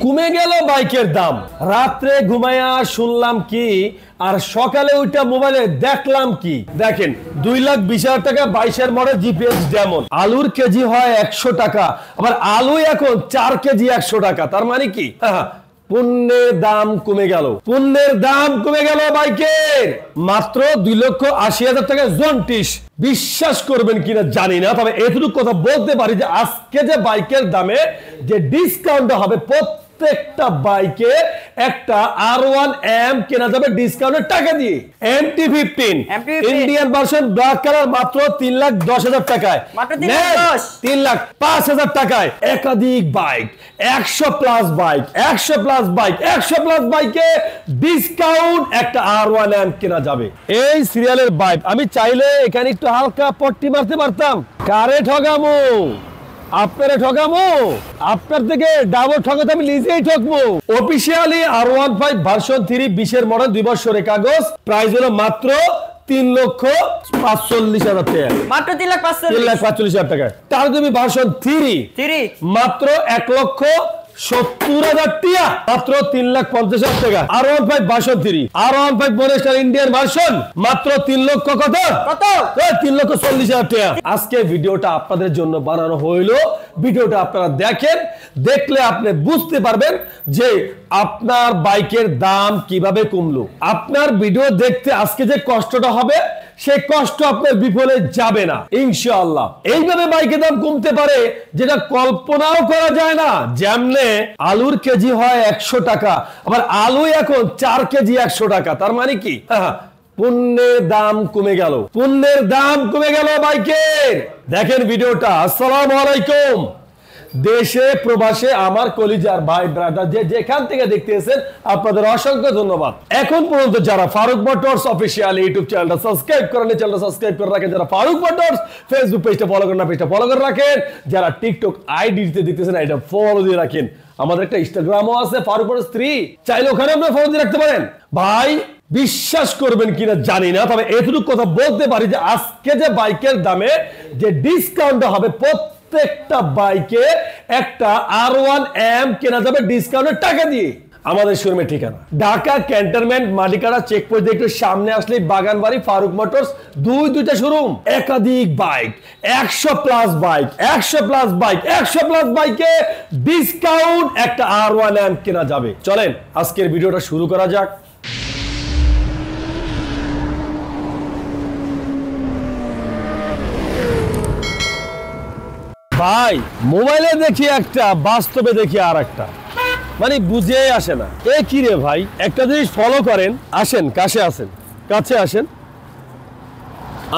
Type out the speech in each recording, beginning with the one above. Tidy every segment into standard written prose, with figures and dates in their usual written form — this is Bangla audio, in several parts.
কমে গেল বাইকের দাম। রাত্রে ঘুমায়া শুনলাম কি আর সকালে ওইটা মোবাইলে দেখলাম কি। দেখেন 2,20,000 টাকা 22-এর মডেল জিপিএক্স ডেমন। আলুর কেজি হয় 100 টাকা, আবার আলু এখন 4 কেজি 100 টাকা। তার মানে কি পণ্যের দাম কমে গেল, পণ্যের দাম কমে গেল বাইকের। মাত্র 2,80,000 টাকা জন্টিস। বিশ্বাস করবেন কিনা জানি না, তবে এটুকু কথা বলতে পারি যে আজকে যে বাইকের দামে যে ডিসকাউন্ট হবে, প্রত্যেকটা বাইকে একটা R1M কেনা যাবে ডিসকাউন্টের টাকা দিয়ে। MT-15 Indian version black colour মাত্র 3,10,000 টাকায়, মাত্র 3,05,000 টাকায়। একাধিক bike, 100 plus bike, 100 plus bike, 100 plus বাইকে ডিসকাউন্ট একটা R1M কেনা যাবে। এই সিরিয়ালের বাইক আমি চাইলে এখানে একটু হালকা পট্টি মারতে পারতাম। কারে ঠগামো? আপনারা ঠকামো? আপনার থেকে ডাবল ঠকাতে আমি নিজেই ঠকবো। অফিসিয়ালি R15 ভার্সন 3 20-এর মডেল 2 বছরের কাগজ, প্রাইস হলো মাত্র 3,45,000 টাকা, মাত্র 3,45,000 টাকা। তার তুমি ভার্সন 3 মাত্র 1,70,000 টাকা, মাত্র 3,50,000 টাকা। R15 version 3 R15 model Indian version মাত্র 3 লক্ষ কত 3,40,000 টাকা। আজকে ভিডিওটা আপনাদের জন্য বানানো হইলো। ভিডিওটা আপনারা দেখেন, দেখলে আপনি বুঝতে পারবেন যে আপনার বাইকের দাম কিভাবে কমলো। আপনার ভিডিও দেখতে আজকে যে কষ্টটা হবে, সেই কষ্ট আপনার বিফলে যাবে না ইনশাআল্লাহ। এইভাবে বাইকের দাম কমতে পারে যেটা কল্পনাও করা যায় না। যেমনে আলুর কেজি হয় 100 টাকা, আবার আলু এখন 4 কেজি 100 টাকা। তার মানে কি পণ্যের দাম কমে গেল, পণ্যের দাম কমে গেল বাইকের। দেখেন ভিডিওটা। আসসালামু আলাইকুম। দেশে প্রবাসে আমার কলিজার ভাই ব্রাদার যে যেখান থেকে দেখতেছেন, আপনাদের অসংখ্য ধন্যবাদ। এখন পর্যন্ত যারা ফারুক মোটরস অফিসিয়াল ইউটিউব চ্যানেলটা সাবস্ক্রাইব করেন, চ্যানেলটা সাবস্ক্রাইব করে রাখেন। যারা ফারুক মোটরস ফেসবুক পেজটা ফলো করেন না, পেজটা ফলো করে রাখেন। যারা টিকটক আইডিতে দেখতেছেন, এটা ফলো দিয়ে রাখেন। আমাদের একটা ইনস্টাগ্রামও আছে ফারুক মোটরস 3, চাইলে ওখানে আপনারা ফলো দিয়ে রাখতে পারেন। ভাই বিশ্বাস করবেন কিনা জানি না, তবে এটুকু কথা বলতে পারি যে আজকে যে বাইকের দামে যে ডিসকাউন্ট হবে, প্রত্যেকটা বাইকে একটা R1M কেনা যাবে ডিসকাউন্টের টাকা দিয়ে। আমাদের শোরুমের ঠিকানা ঢাকা ক্যান্টনমেন্ট মাটিকাড়া চেকপোস্ট একটু সামনে আসলে বাগানবাড়ি ফারুক মোটরস, দুইটা শোরুম, একাধিক bike, 100 plus bike, 100 plus bike, 100 plus বাইকে ডিসকাউন্ট একটা R1M কেনা যাবে। চলেন আজকের ভিডিওটা শুরু করা যাক। ভাই মোবাইলে দেখি একটা, বাস্তবে দেখি আর একটা, মানে বুঝে আসে না। এ কি রে ভাই, একটা জিনিস ফলো করেন, আসেন কাছে আসেন।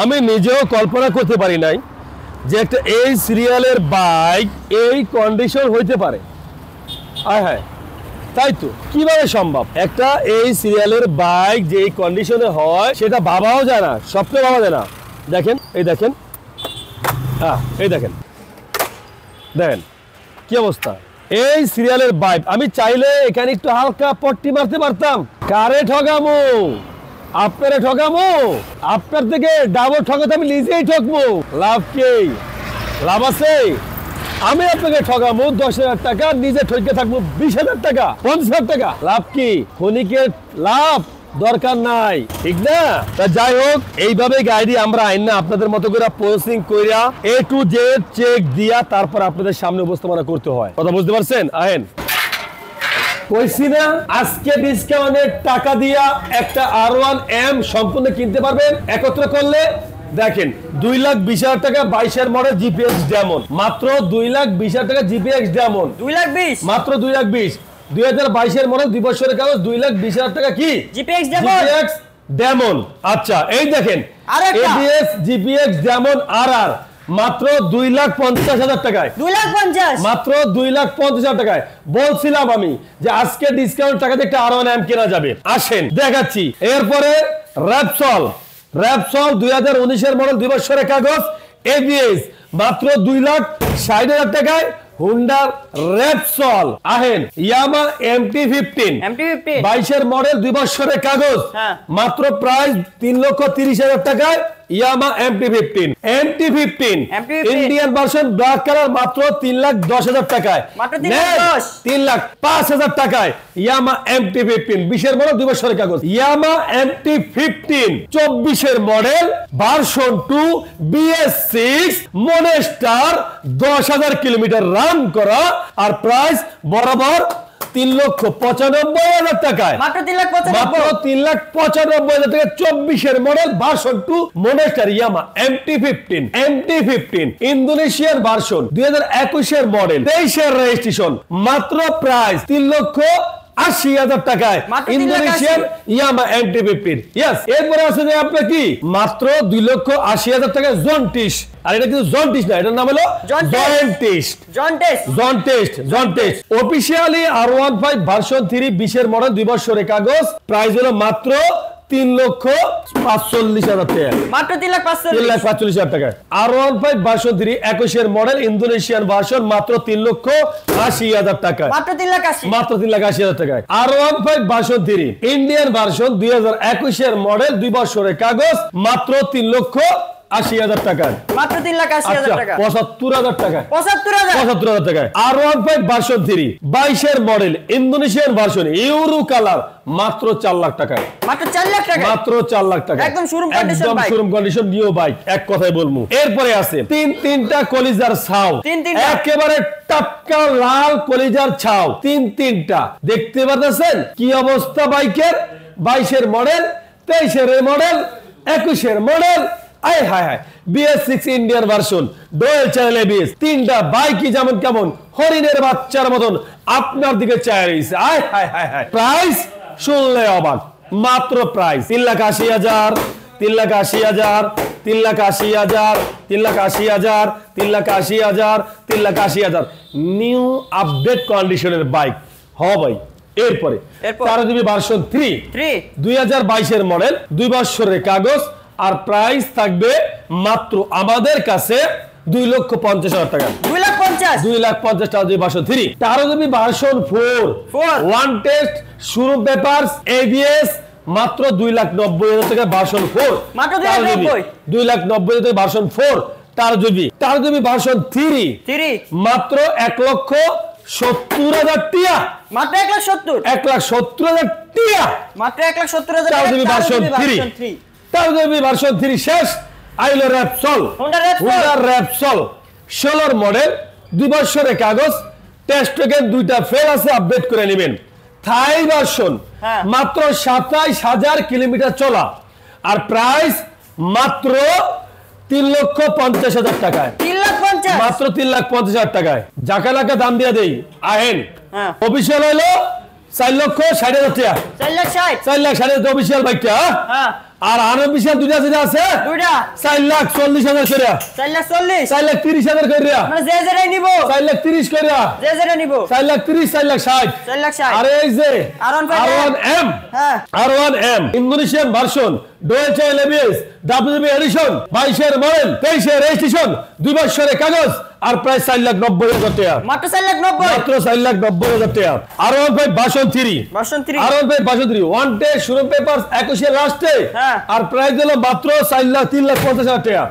আমি নিজেও কল্পনা করতে পারি নাই যে একটা এই সিরিয়ালের বাইক এই কন্ডিশন হইতে পারে। হ্যাঁ তাই তো, কিভাবে সম্ভব? একটা এই সিরিয়ালের বাইক যে এই কন্ডিশনে হয় সেটা ভাবাও যায় না, স্বপ্নে ভাবা যায় না। দেখেন, এই দেখেন, এই দেখেন কি অবস্থা। এই সিরিয়ালের বাইক আমি চাইলে এখানে একটু হালকা পট্টি মারতে পারতাম। কারে ঠগামো? আপনারা ঠগামো? আপনার থেকে ডাবল ঠকাতে আমি নিজেই ঠকবো। লাভ কি? লাভ আছে? আমি আপনাকে ঠগামো 10,000 টাকা, নিজে ঠকে থাকবো 20,000 টাকা, 50,000 টাকা। লাভ কি? ক্ষণিকের লাভ দরকার নাই, ঠিক না? তা যাই হোক, এইভাবে গাড়ি আমরা আইন না আপনাদের মতো করে প্রসেসিং কইরা A to Z চেক দিয়া তারপর আপনাদের সামনে উপস্থাপনা করতে হয়। কথা বুঝতে পারছেন? আইন কইছি না আজকে ডিসকাউন্টের টাকা দিয়া একটা R1M সম্পূর্ণ কিনতে পারবেন একত্র করলে। দেখেন 2,20,000 টাকা 22-এর মডেল জিপিএক্স ডেমন, মাত্র 2,20,000 টাকা জিপিএক্স ডেমন, 2,20,000 মাত্র 2,20,000 2022-এর মডেল 2 বছরের কাগজ, 2,20,000 টাকা কি জিপিএক্স ডেমন। আচ্ছা এই দেখেন এবিএস জিপিএক্স ডেমন RR মাত্র 2,50,000 টাকায়, 2,50,000 মাত্র 2,50,000 টাকায়। বলছিলাম আমি যে আজকে ডিসকাউন্ট টাকাতে একটা R1M কেনা যাবে। আসেন দেখাচ্ছি। এরপরে র্যাপসল 2019-এর মডেল 2 বছরের কাগজ, এবিএস মাত্র 2,60,000 টাকায় হুন্ডার র্যাপসল। আহেন ইয়ামা MT-15 22-এর মডেল 2 বছরের কাগজ, মাত্র প্রাইস 3,30,000 টাকায় ইয়ামা MT15 Indian version black colour মাত্র 3,10,000 টাকায়, মাত্র 3,10,000 3,05,000 টাকায় ইয়ামা MT15 20 এর মডেল 2 বছরের কাগজ। ইয়ামা MT15 24 এর model version 2 BS6 মনেস্টার 10,000 kilometre run করা, আর প্রাইস বরাবর 3,95,000 টাকায়, মাত্র 3,95,000 টাকা। 24 এর মডেল ভার্সন 2 মনেস্টার ইয়ামা MT15 ইন্দোনেশিয়ান ভার্সন 2021 এর মডেল 23 এর রেজিস্ট্রেশন, মাত্র প্রাইস 3,80,000 টাকায় ইন্দোনেশিয়ান ইয়ামা MT15। ইয়েস, এরপরে আছে যে আপনার কি মাত্র 2,80,000 টাকায় জন্টিস, আর এটা কিন্তু জন্টিস না, এটার নাম হলো জন্টেস্ট। অফিশিয়ালি R15 ভার্সন 3 20 এর মডেল 2 বছরের কাগজ, প্রাইস হলো মাত্র 3,45,000 টাকা, মাত্র 3,45,000 টাকায়। R15 ভার্সন 3 21 এর মডেল ইন্দোনেশিয়ান ভার্সন মাত্র 3,80,000 টাকা, মাত্র 3,80,000 টাকায়। R15 ভার্সন 3 ইন্ডিয়ান ভার্সন 2021 এর মডেল 2 বছরের কাগজ, মাত্র 3,80,000 টাকা, মাত্র 3,80,000 টাকা, 75,000 টাকা, 75,000 টাকায়। R15 ভার্সন 3 22 এর model Indonesian version euro colour মাত্র 4 লাখ টাকায়, মাত্র 4 লাখ টাকা, মাত্র 4 লাখ টাকা, একদম showroom condition bike, showroom condition new bike, এক কথায় বলবো। এরপরে আছে তিনটা কলিজার ছাও, একেবারে টাটকা লাল কলিজার ছাও, তিনটা দেখতে পাচ্ছেন কি অবস্থা বাইকের। 22 এর মডেল, 23 এর মডেল, 21 এর মডেল, আয় হায় হায়, BS6 Indian version dual channel ABS, তিনটা বাইকই যেমন কেমন হরিণের বাচ্চার মতন আপনার দিকে চায় রয়েছে। আয় হায় হায় হায়, প্রাইস শুনলে অবাক, মাত্র প্রাইস 3,80,000, 3,80,000, 3,80,000, 3,80,000, 3,80,000, 3,80,000, নিউ আপডেট কন্ডিশনের বাইক হ ভাই। এরপরে 13 জিবি ভার্সন 3 2022 এর মডেল 2 বছরের কাগজ, আর প্রাইস থাকবে মাত্র আমাদের কাছে 2,50,000 টাকা, 2,50,000 টাকা দিয়ে version 3। 13 GB version 4 one test showroom papers ABS মাত্র 2,90,000 টাকা ভার্সন 4, মাত্র 2,90,000 ভার্সন 4 13 জিবি ভার্সন 3 মাত্র 1,70,000 টাকা, মাত্র 1,70,000 টাকা, মাত্র 1,70,000 13 জিবি ভার্সন 3 ভার্সন 3 শেষ। আইলো র্যাপসল, হোন্ডা র্যাপসল 16 মডেল 2 বছরের কাগজ, টেস্ট টোকেন 2টা ফেল আছে, আপডেট করে নেবেন। থাই ভার্সন মাত্র 27,000 কিলোমিটার চলা, আর প্রাইস মাত্র 3,50,000 টাকায়, মাত্র 3,50,000 টাকায়। জাকালাকা দাম দিয়ে দেই আহেন। অফিসিয়াল হলো 4,60,000 টাকা, 4,60,000 অফিসিয়াল বাইকটা। আর আনঅফিসিয়াল দুইটা যেটা আছে 4,40,000 করে, 4,30,000 করে, মানে যে যেটাই নিব 4,30,000 করে, যে যেটা নিব 4,30,000, 4,60,000। আরে এই যে R1M Indonesian version dual channel ABS WB edition 22 এর মডেল 23 এর রেজিস্ট্রেশন 2 বছরের কাগজ, আর প্রায় 4,90,000 টাকা, মাত্র 4,90,000 টাকা। R15 version 3 R15 version 3 one test showroom papers 21 এর লাস্টে, আর প্রাইস হলো মাত্র 3,50,000 টাকা,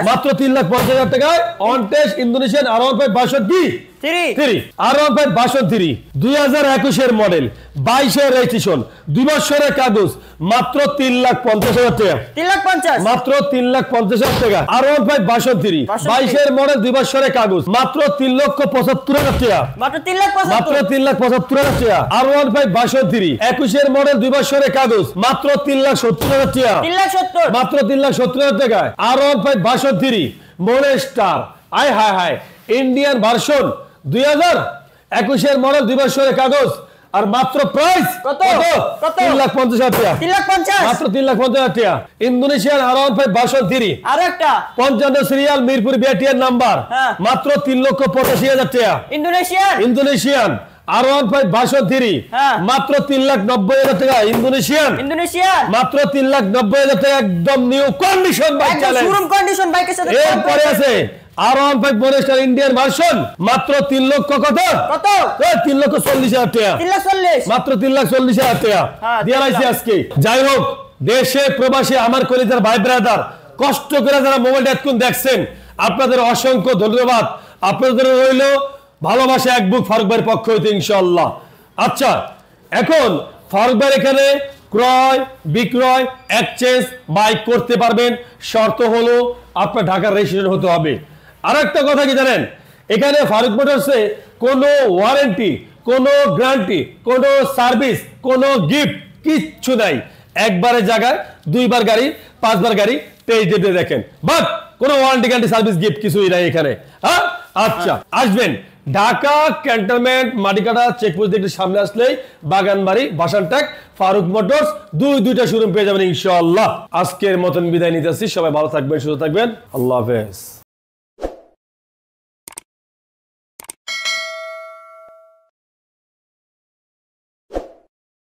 মাত্র 3,50,000 টাকায় one test Indonesian R15 version 3 R15 version 3 2021 এর মডেল 22 এর রেজিস্ট্রেশন 2 বছরের কাগজ, মাত্র 3,50,000 টাকা, মাত্র 3,50,000 টাকা। R15 ভার্সন 3 22 এর মডেল 2 বছরের কাগজ, মাত্র 3,75,000 টাকা, মাত্র 3,75,000 টাকা। R15 ভার্সন 3 21 এর মডেল 2 বছরের কাগজ, মাত্র 3,70,000 টাকা, মাত্র 3,70,000 টাকা। R15 ভার্সন 3 মনেস্টার, আয় হায় হায়, ইন্ডিয়ান ভার্সন 2021 এর মডেল 2 বছরের কাগজ, আর মাত্র প্রাইস কত 3,50,000 টাকা, মাত্র 3,50,000 টাকা। ইন্দোনেশিয়ান R15 ভার্সন 3 আরেকটা 55 সিরিয়াল মিরপুর বিআরটিএর নাম্বার, মাত্র 3,85,000 টাকা। ইন্দোনেশিয়ান R15 ভার্সন 3 মাত্র 3,90,000 টাকা। ইন্দোনেশিয়ান মাত্র 3,90,000 টাকা, একদম new condition bike, showroom condition বাইকের সাথে। এরপরে আছে R15 মনেস্টার ইন্ডিয়ান ভার্সন মাত্র 3 লক্ষ কত 3,40,000 টাকা, মাত্র 3,40,000 টাকা দিয়ে আইছি আজকে। যাই হোক, দেশে প্রবাসী আমার কলিজার ভাই ব্রাদার, কষ্ট করে যারা মোবাইলটা এতক্ষণ দেখছেন আপনাদের অসংখ্য ধন্যবাদ। আপনাদের রইল ভালোবাসা এক বুক ফারুক ভাইয়ের পক্ষ হইতে ইনশাআল্লাহ। আচ্ছা, এখন ফারুক ভাইয়ের এখানে ক্রয় বিক্রয় এক্সচেঞ্জ বাইক করতে পারবেন, শর্ত হলো আপনার ঢাকার রেজিস্ট্রেশন হতে হবে। আর একটা কথা কি জানেন, এখানে ফারুক মোটরসে কোনো ওয়ারেন্টি, কোনো গ্যারান্টি, কোনো সার্ভিস, কোনো গিফট কিচ্ছু নাই। একবারের জায়গায় 2 বার গাড়ি 5 বার গাড়ি টেস্ট দিতে দেখেন, বাট কোনো ওয়ারেন্টি গ্যারান্টি সার্ভিস গিফট কিছুই নাই এখানে। হ্যাঁ, আচ্ছা, আসবেন ঢাকা ক্যান্টনমেন্ট মাটিকাটা চেকপোস্ট দেখতে সামনে আসলেই বাগানবাড়ি বাসানটাক ফারুক মোটরস দুইটা শোরুম পেয়ে যাবেন ইনশাআল্লাহ। আজকের মতন বিদায় নিতেছি, সবাই ভালো থাকবেন, সুস্থ থাকবেন, আল্লাহ হাফেজ।